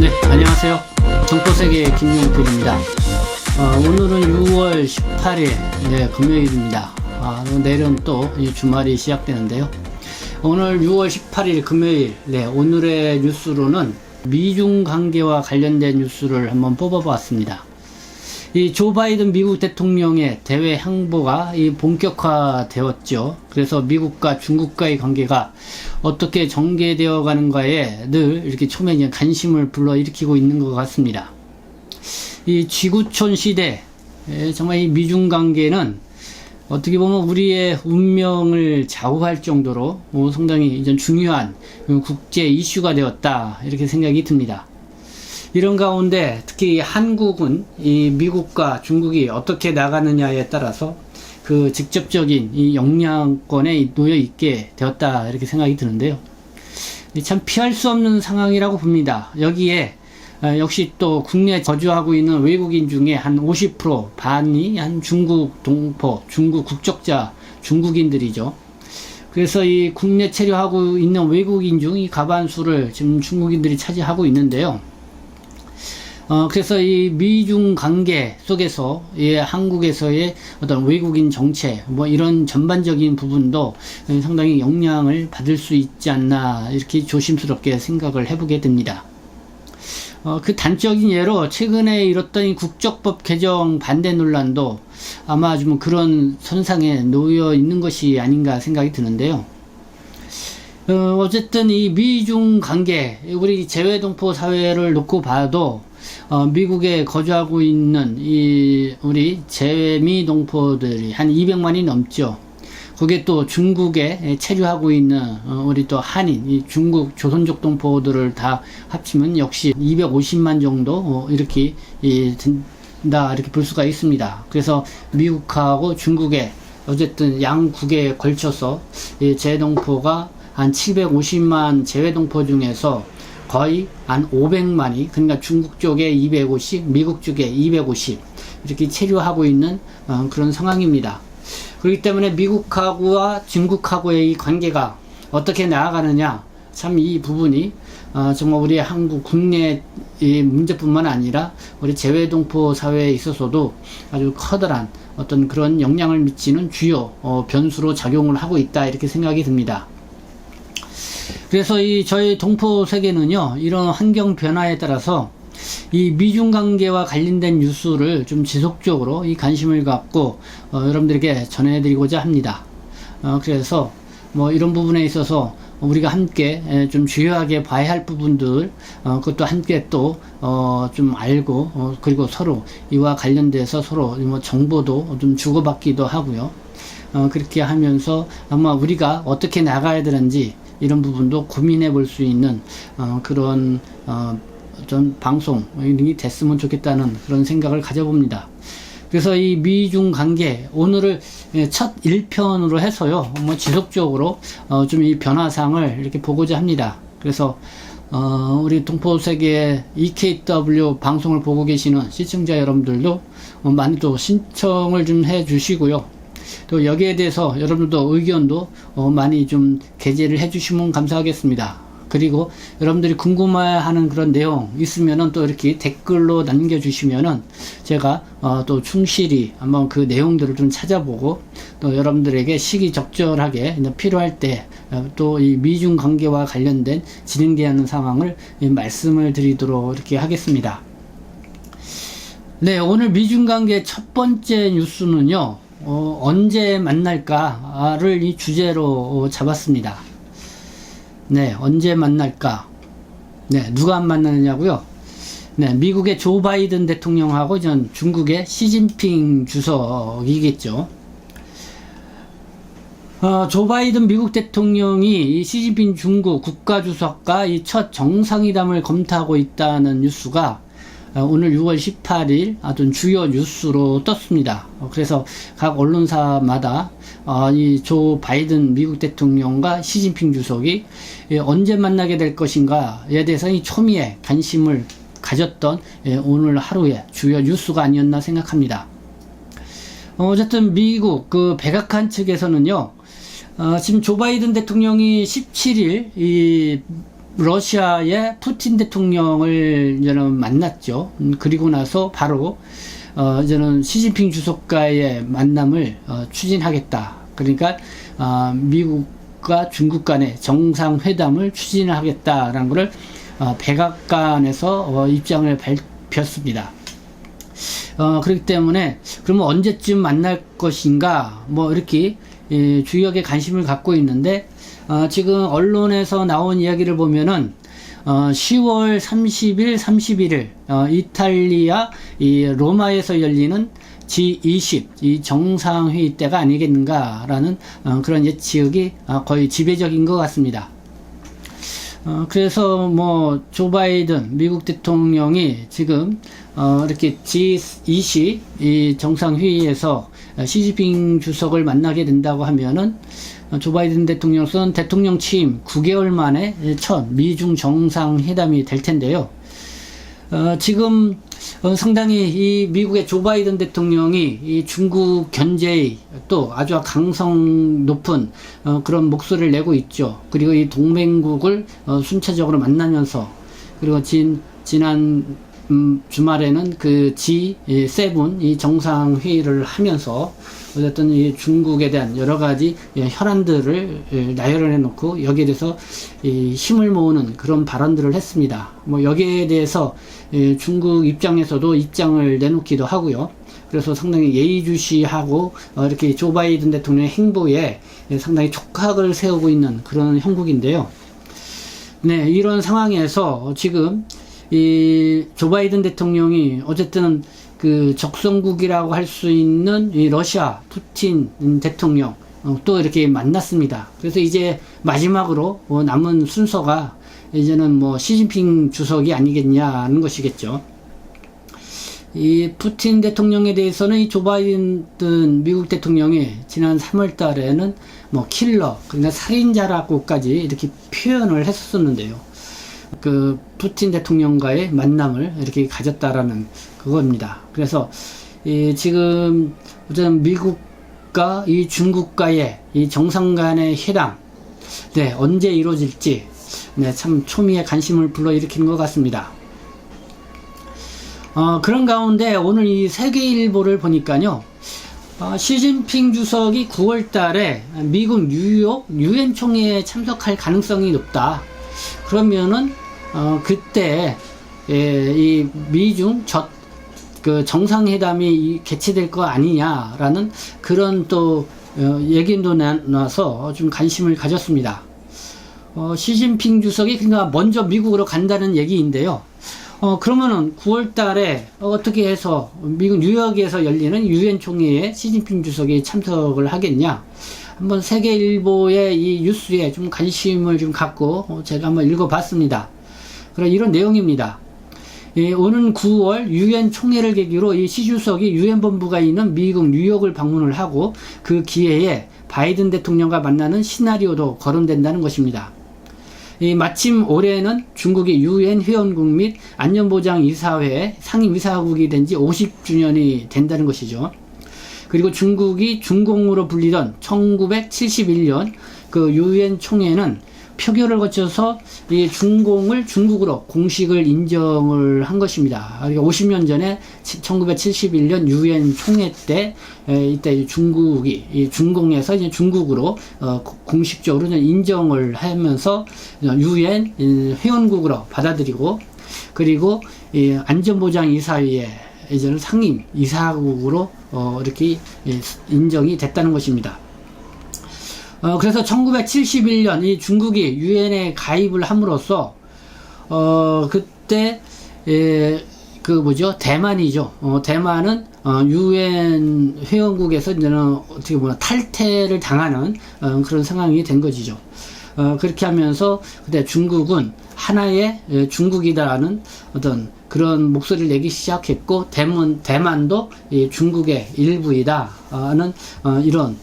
네, 안녕하세요. 정보세계 김용필입니다. 오늘은 6월 18일, 금요일입니다. 내일은 또 주말이 시작되는데요. 오늘 6월 18일 금요일, 오늘의 뉴스로는 미중 관계와 관련된 뉴스를 한번 뽑아봤습니다. 이 조 바이든 미국 대통령의 대외 행보가 본격화되었죠. 그래서 미국과 중국과의 관계가 어떻게 전개되어 가는가에 늘 이렇게 초면에 관심을 불러일으키고 있는 것 같습니다. 이 지구촌 시대, 정말 이 미중 관계는 어떻게 보면 우리의 운명을 좌우할 정도로 상당히 이제 중요한 국제 이슈가 되었다, 이렇게 생각이 듭니다. 이런 가운데 특히 한국은 이 미국과 중국이 어떻게 나가느냐에 따라서 그 직접적인 이 영향권에 놓여 있게 되었다, 이렇게 생각이 드는데요. 참 피할 수 없는 상황이라고 봅니다. 여기에 역시 또 국내에 거주하고 있는 외국인 중에 한 50% 반이 한 중국 동포, 중국 국적자 중국인들이죠. 그래서 이 국내 체류하고 있는 외국인 중 이 과반수를 지금 중국인들이 차지하고 있는데요. 그래서 이 미중 관계 속에서 한국에서의 어떤 외국인 정책, 이런 전반적인 부분도 상당히 영향을 받을 수 있지 않나, 이렇게 조심스럽게 생각을 해보게 됩니다. 그 단적인 예로 최근에 일었던 이 국적법 개정 반대 논란도 아마 좀 그런 선상에 놓여 있는 것이 아닌가 생각이 드는데요. 어쨌든 이 미중 관계, 우리 재외동포 사회를 놓고 봐도 미국에 거주하고 있는 우리 재미 동포들이 한 200만이 넘죠. 거기에 또 중국에 체류하고 있는 우리 또 한인, 이 중국 조선족 동포들을 다 합치면 역시 250만 정도 이렇게 된다, 이렇게 볼 수가 있습니다. 그래서 미국하고 중국에 어쨌든 양국에 걸쳐서 재동포가 한 750만 재외동포 중에서 거의 한 500만이, 그러니까 중국 쪽에 250, 미국 쪽에 250 이렇게 체류하고 있는 그런 상황입니다. 그렇기 때문에 미국하고와 중국하고의 이 관계가 어떻게 나아가느냐, 참 이 부분이 정말 우리 한국 국내 문제뿐만 아니라 우리 재외동포 사회에 있어서도 아주 커다란 어떤 그런 영향을 미치는 주요 변수로 작용을 하고 있다, 이렇게 생각이 듭니다. 그래서 저희 동포 세계는요, 이런 환경 변화에 따라서 이 미중 관계와 관련된 뉴스를 좀 지속적으로 이 관심을 갖고 여러분들에게 전해드리고자 합니다. 그래서 이런 부분에 있어서 우리가 함께 좀 주요하게 봐야 할 부분들, 그것도 함께 또 좀 알고, 그리고 서로 이와 관련돼서 서로 정보도 좀 주고받기도 하고요. 그렇게 하면서 아마 우리가 어떻게 나가야 되는지 이런 부분도 고민해 볼 수 있는 그런 좀 방송이 됐으면 좋겠다는 그런 생각을 가져봅니다. 그래서 이 미중 관계, 오늘을 첫 1편으로 해서요, 지속적으로 좀 이 변화상을 이렇게 보고자 합니다. 그래서 우리 동포세계 EKW 방송을 보고 계시는 시청자 여러분들도 많이 또 신청을 좀 해 주시고요. 또 여기에 대해서 여러분들도 의견도 많이 좀 게재를 해주시면 감사하겠습니다. 그리고 여러분들이 궁금해하는 그런 내용 있으면은 또 이렇게 댓글로 남겨주시면은 제가 또 충실히 한번 그 내용들을 좀 찾아보고 또 여러분들에게 시기적절하게 필요할 때 또 이 미중 관계와 관련된 진행되는 상황을 말씀을 드리도록 이렇게 하겠습니다. 네, 오늘 미중 관계 첫 번째 뉴스는요, 언제 만날까를 이 주제로 잡았습니다. 네, 언제 만날까? 네, 누가 만나느냐고요? 네, 미국의 조 바이든 대통령하고 중국의 시진핑 주석이겠죠. 조 바이든 미국 대통령이 이 시진핑 중국 국가주석과 이 첫 정상회담을 검토하고 있다는 뉴스가 오늘 6월 18일 아주 주요 뉴스로 떴습니다. 그래서 각 언론사마다 이 조 바이든 미국 대통령과 시진핑 주석이 언제 만나게 될 것인가에 대해서 이 초미의 관심을 가졌던 오늘 하루의 주요 뉴스가 아니었나 생각합니다. 어쨌든 미국 그 백악관 측에서는요, 지금 조 바이든 대통령이 17일 이 러시아의 푸틴 대통령을 이제는 만났죠. 그리고 나서 바로 이제는 시진핑 주석과의 만남을 추진하겠다. 그러니까 미국과 중국 간의 정상회담을 추진하겠다라는 것을 백악관에서 입장을 밝혔습니다. 그렇기 때문에 그러면 언제쯤 만날 것인가 뭐 이렇게 주역에 관심을 갖고 있는데, 지금 언론에서 나온 이야기를 보면은 10월 30일, 31일 이탈리아 이 로마에서 열리는 G20 이 정상회의 때가 아니겠는가라는 그런 예측이 거의 지배적인 것 같습니다. 그래서 뭐 조 바이든 미국 대통령이 지금 이렇게 G20 이 정상회의에서 시진핑 주석을 만나게 된다고 하면은 조 바이든 대통령은 대통령 취임 9개월 만에 첫 미중 정상회담이 될 텐데요. 지금 상당히 이 미국의 조 바이든 대통령이 이 중국 견제의 또 아주 강성 높은 그런 목소리를 내고 있죠. 그리고 이 동맹국을 순차적으로 만나면서, 그리고 지난 주말에는 그 G7 이 정상회의를 하면서 어쨌든 이 중국에 대한 여러 가지 혈안들을 나열을 해놓고 여기에 대해서 힘을 모으는 그런 발언들을 했습니다. 뭐 여기에 대해서 중국 입장에서도 입장을 내놓기도 하고요. 그래서 상당히 예의주시하고 이렇게 조 바이든 대통령의 행보에 상당히 촉각을 세우고 있는 그런 형국인데요. 네, 이런 상황에서 지금 이 조 바이든 대통령이 어쨌든 그 적성국이라고 할 수 있는 이 러시아 푸틴 대통령 또 이렇게 만났습니다. 그래서 이제 마지막으로 남은 순서가 이제는 뭐 시진핑 주석이 아니겠냐는 것이겠죠. 이 푸틴 대통령에 대해서는 이 조 바이든 미국 대통령이 지난 3월 달에는 뭐 킬러, 그러니까 살인자라고까지 이렇게 표현을 했었는데요. 그 푸틴 대통령과의 만남을 이렇게 가졌다라는 그겁니다. 그래서 지금 미국과 이 중국과의 이 정상 간의 회담, 네, 언제 이루어질지 참 초미의 관심을 불러일으키는 것 같습니다. 그런 가운데 오늘 이 세계일보를 보니까요, 시진핑 주석이 9월 달에 미국 뉴욕 유엔 총회에 참석할 가능성이 높다. 그러면은 그때 이 미중 그 정상회담이 개최될 거 아니냐라는 그런 또 얘기도 나서 좀 관심을 가졌습니다. 시진핑 주석이 그러니까 먼저 미국으로 간다는 얘기인데요. 그러면은 9월 달에 어떻게 해서 미국 뉴욕에서 열리는 유엔 총회에 시진핑 주석이 참석을 하겠냐? 한번 세계일보의 이 뉴스에 좀 관심을 좀 갖고 제가 한번 읽어봤습니다. 그럼 이런 내용입니다. 오는 9월 유엔 총회를 계기로 이 시 주석이 유엔 본부가 있는 미국 뉴욕을 방문을 하고 그 기회에 바이든 대통령과 만나는 시나리오도 거론된다는 것입니다. 마침 올해는 중국이 유엔 회원국 및 안전보장이사회 상임이사국이 된 지 50주년이 된다는 것이죠. 그리고 중국이 중공으로 불리던 1971년 그 유엔 총회는 표결을 거쳐서 이 중공을 중국으로 공식을 인정을 한 것입니다. 50년 전에 1971년 유엔 총회 때 이때 중국이 이 중공에서 이제 중국으로 공식적으로 인정을 하면서 유엔 회원국으로 받아들이고, 그리고 이 안전보장이사회에 이제는 상임 이사국으로 이렇게 인정이 됐다는 것입니다. 그래서 1971년 이 중국이 유엔에 가입을 함으로써 그때 대만이죠. 대만은 유엔 회원국에서 이제는 어떻게 보면 탈퇴를 당하는 그런 상황이 된 것이죠. 그렇게 하면서 그때 중국은 하나의 중국이다라는 어떤 그런 목소리를 내기 시작했고, 대만도 중국의 일부이다는 이런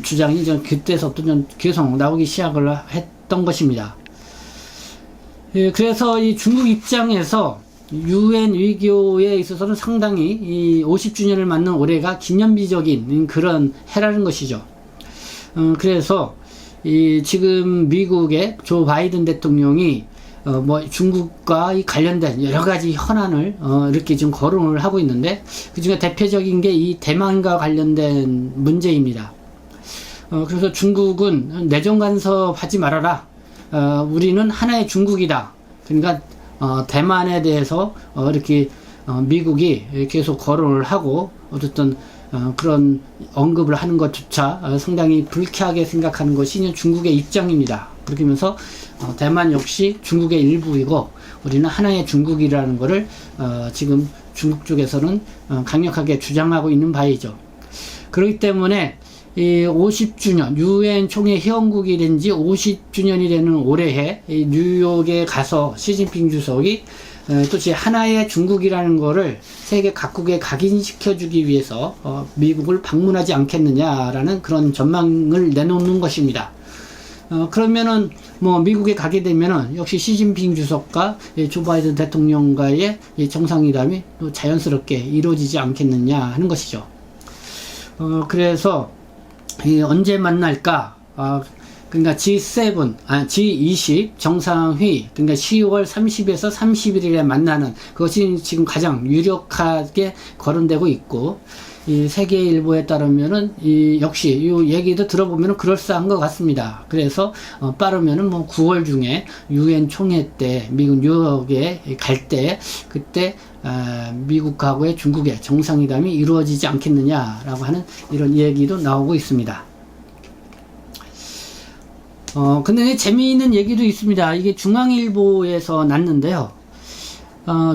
주장이 그때서부터 좀 계속 나오기 시작을 했던 것입니다. 그래서 이 중국 입장에서 유엔 외교에 있어서는 상당히 이 50주년을 맞는 올해가 기념비적인 그런 해라는 것이죠. 그래서 지금 미국의 조 바이든 대통령이 뭐 중국과 관련된 여러 가지 현안을 이렇게 좀 거론을 하고 있는데, 그 중에 대표적인 게 이 대만과 관련된 문제입니다. 그래서 중국은 내정 간섭하지 말아라. 우리는 하나의 중국이다. 그러니까 대만에 대해서 이렇게 미국이 계속 거론을 하고 어쨌든 그런 언급을 하는 것조차 상당히 불쾌하게 생각하는 것이 중국의 입장입니다. 그렇게 하면서 대만 역시 중국의 일부이고 우리는 하나의 중국이라는 것을 지금 중국 쪽에서는 강력하게 주장하고 있는 바이죠. 그렇기 때문에 이 50주년 유엔 총회 회원국이 된 지 50주년이 되는 올해에 뉴욕에 가서 시진핑 주석이 또시 하나의 중국이라는 것을 세계 각국에 각인시켜주기 위해서 미국을 방문하지 않겠느냐라는 그런 전망을 내놓는 것입니다. 그러면은 뭐 미국에 가게 되면은 역시 시진핑 주석과 조 바이든 대통령과의 정상회담이 또 자연스럽게 이루어지지 않겠느냐 하는 것이죠. 그래서 언제 만날까? 그러니까 G20 정상회의, 그러니까 10월 30에서 31일에 만나는 그것이 지금 가장 유력하게 거론되고 있고, 이 세계일보에 따르면은 역시 이 얘기도 들어보면은 그럴싸한 것 같습니다. 그래서 빠르면은 뭐 9월 중에 유엔 총회 때 미국 뉴욕에 갈 때 그때 미국하고의 중국의 정상회담이 이루어지지 않겠느냐라고 하는 이런 얘기도 나오고 있습니다. 근데 재미있는 얘기도 있습니다. 이게 중앙일보에서 났는데요.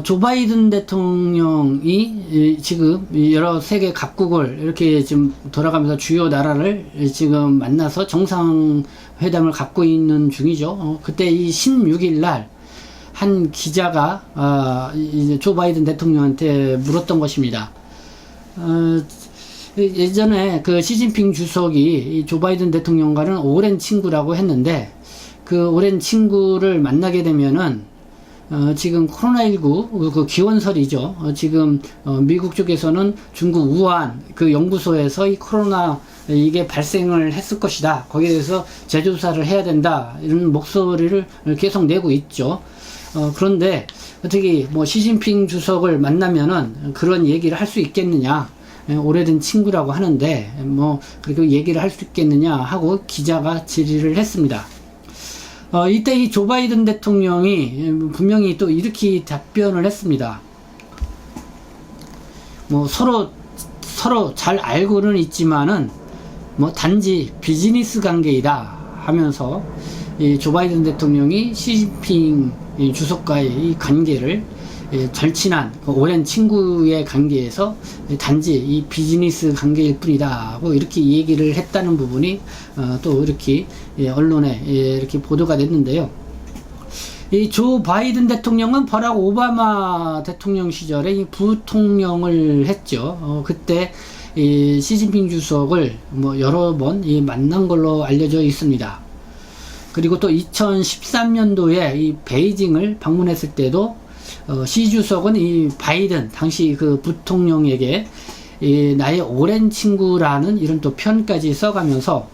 조 바이든 대통령이 지금 여러 세계 각국을 이렇게 지금 돌아가면서 주요 나라를 지금 만나서 정상회담을 갖고 있는 중이죠. 그때 이 16일 날 한 기자가 이제 조 바이든 대통령한테 물었던 것입니다. 예전에 그 시진핑 주석이 조 바이든 대통령과는 오랜 친구라고 했는데, 그 오랜 친구를 만나게 되면은 지금 코로나19 그 기원설이죠. 지금 미국 쪽에서는 중국 우한 그 연구소에서 이 코로나 이게 발생을 했을 것이다. 거기에 대해서 재조사를 해야 된다. 이런 목소리를 계속 내고 있죠. 그런데 어떻게 뭐 시진핑 주석을 만나면은 그런 얘기를 할 수 있겠느냐? 오래된 친구라고 하는데 뭐 그렇게 얘기를 할 수 있겠느냐 하고 기자가 질의를 했습니다. 이때 이 조 바이든 대통령이 분명히 또 이렇게 답변을 했습니다. 뭐 서로 잘 알고는 있지만은 뭐 단지 비즈니스 관계이다 하면서 이 조 바이든 대통령이 시진핑 주석과의 이 관계를 절친한 오랜 친구의 관계에서 단지 이 비즈니스 관계일 뿐이다 하고 이렇게 얘기를 했다는 부분이 또 이렇게 언론에 이렇게 보도가 됐는데요. 이 조 바이든 대통령은 버락 오바마 대통령 시절에 이 부통령을 했죠. 그때 이 시진핑 주석을 뭐 여러 번 만난 걸로 알려져 있습니다. 그리고 또 2013년도에 이 베이징을 방문했을 때도 시 주석은 이 바이든 당시 그 부통령에게 나의 오랜 친구라는 이런 또 편까지 써가면서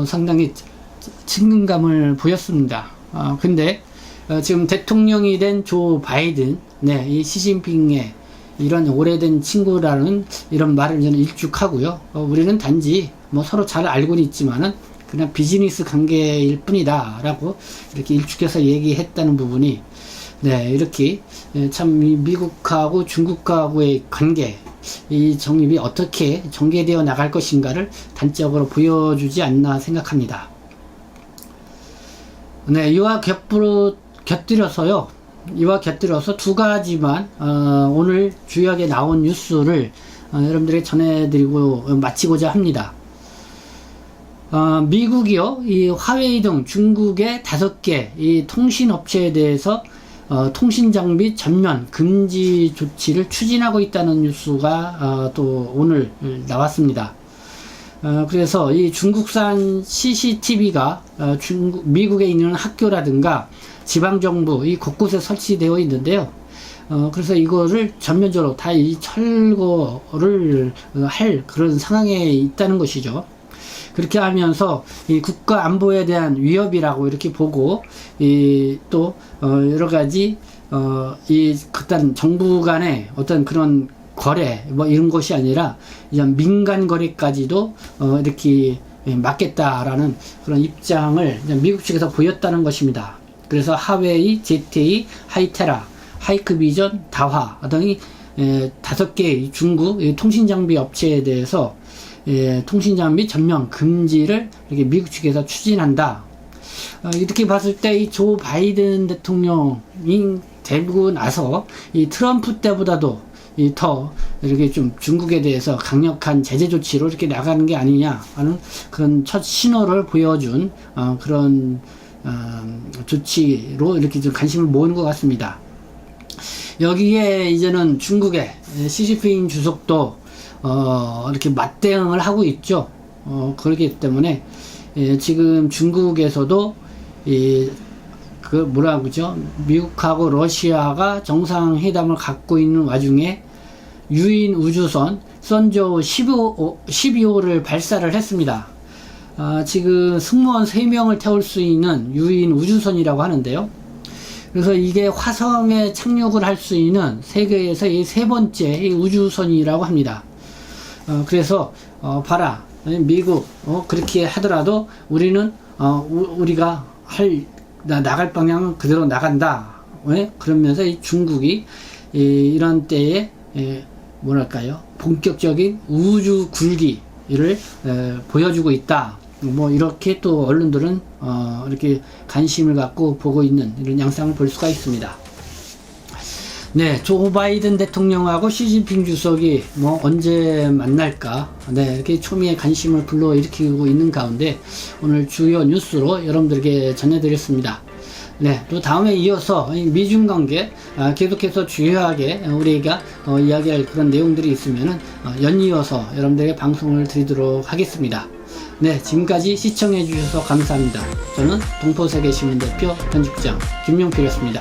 상당히 친근감을 보였습니다. 근데 지금 대통령이 된 조 바이든, 이 시진핑의 이런 오래된 친구라는 이런 말을 저는 일축하고요. 우리는 단지 뭐 서로 잘 알고는 있지만은 그냥 비즈니스 관계일 뿐이다 라고 이렇게 일축해서 얘기했다는 부분이 이렇게 참 미국하고 중국하고의 관계 이 정립이 어떻게 전개되어 나갈 것인가를 단적으로 보여주지 않나 생각합니다. 이와 곁들여서 두 가지만 오늘 주요하게 나온 뉴스를 여러분들에게 전해드리고 마치고자 합니다. 미국이요, 이 화웨이 등 중국의 5개 이 통신업체에 대해서 통신장비 전면 금지 조치를 추진하고 있다는 뉴스가 또 오늘 나왔습니다. 그래서 이 중국산 CCTV가 미국에 있는 학교라든가 지방정부 이 곳곳에 설치되어 있는데요. 그래서 이거를 전면적으로 다 이 철거를 할 그런 상황에 있다는 것이죠. 그렇게 하면서 이 국가 안보에 대한 위협이라고 이렇게 보고 또 여러 가지 이 그딴 정부 간의 어떤 그런 거래 뭐 이런 것이 아니라 이런 민간 거래까지도 이렇게 막겠다라는 그런 입장을 미국 측에서 보였다는 것입니다. 그래서 하웨이, ZTE, 하이테라, 하이크비전, 다화 등이 5개의 중국 통신장비 업체에 대해서 통신장비 전면 금지를 이렇게 미국 측에서 추진한다. 이렇게 봤을 때 이 조 바이든 대통령이 되고 나서 이 트럼프 때보다도 더 이렇게 좀 중국에 대해서 강력한 제재 조치로 이렇게 나가는 게 아니냐 하는 그런 첫 신호를 보여준 그런 조치로 이렇게 좀 관심을 모으는 것 같습니다. 여기에 이제는 중국의 시진핑 주석도 이렇게 맞대응을 하고 있죠. 그렇기 때문에 지금 중국에서도 그 뭐라 그러죠? 미국하고 러시아가 정상회담을 갖고 있는 와중에 유인 우주선 선조 12호를 발사를 했습니다. 지금 승무원 3명을 태울 수 있는 유인 우주선이라고 하는데요. 그래서 이게 화성에 착륙을 할 수 있는 세계에서 이 3번째 우주선이라고 합니다. 그래서 봐라, 미국 그렇게 하더라도 우리는 우리가 나갈 방향은 그대로 나간다. 왜? 그러면서 이 중국이 이런 때에 뭐랄까요, 본격적인 우주 굴기를 보여주고 있다. 뭐 이렇게 또 언론들은 이렇게 관심을 갖고 보고 있는 이런 양상을 볼 수가 있습니다. 네, 조 바이든 대통령하고 시진핑 주석이 뭐 언제 만날까, 네, 이렇게 초미의 관심을 불러일으키고 있는 가운데 오늘 주요 뉴스로 여러분들에게 전해드렸습니다. 네, 또 다음에 이어서 미중 관계 계속해서 주요하게 우리가 이야기할 그런 내용들이 있으면은 연이어서 여러분들에게 방송을 드리도록 하겠습니다. 네, 지금까지 시청해 주셔서 감사합니다. 저는 동포세계신문 대표 편집장 김용필이었습니다.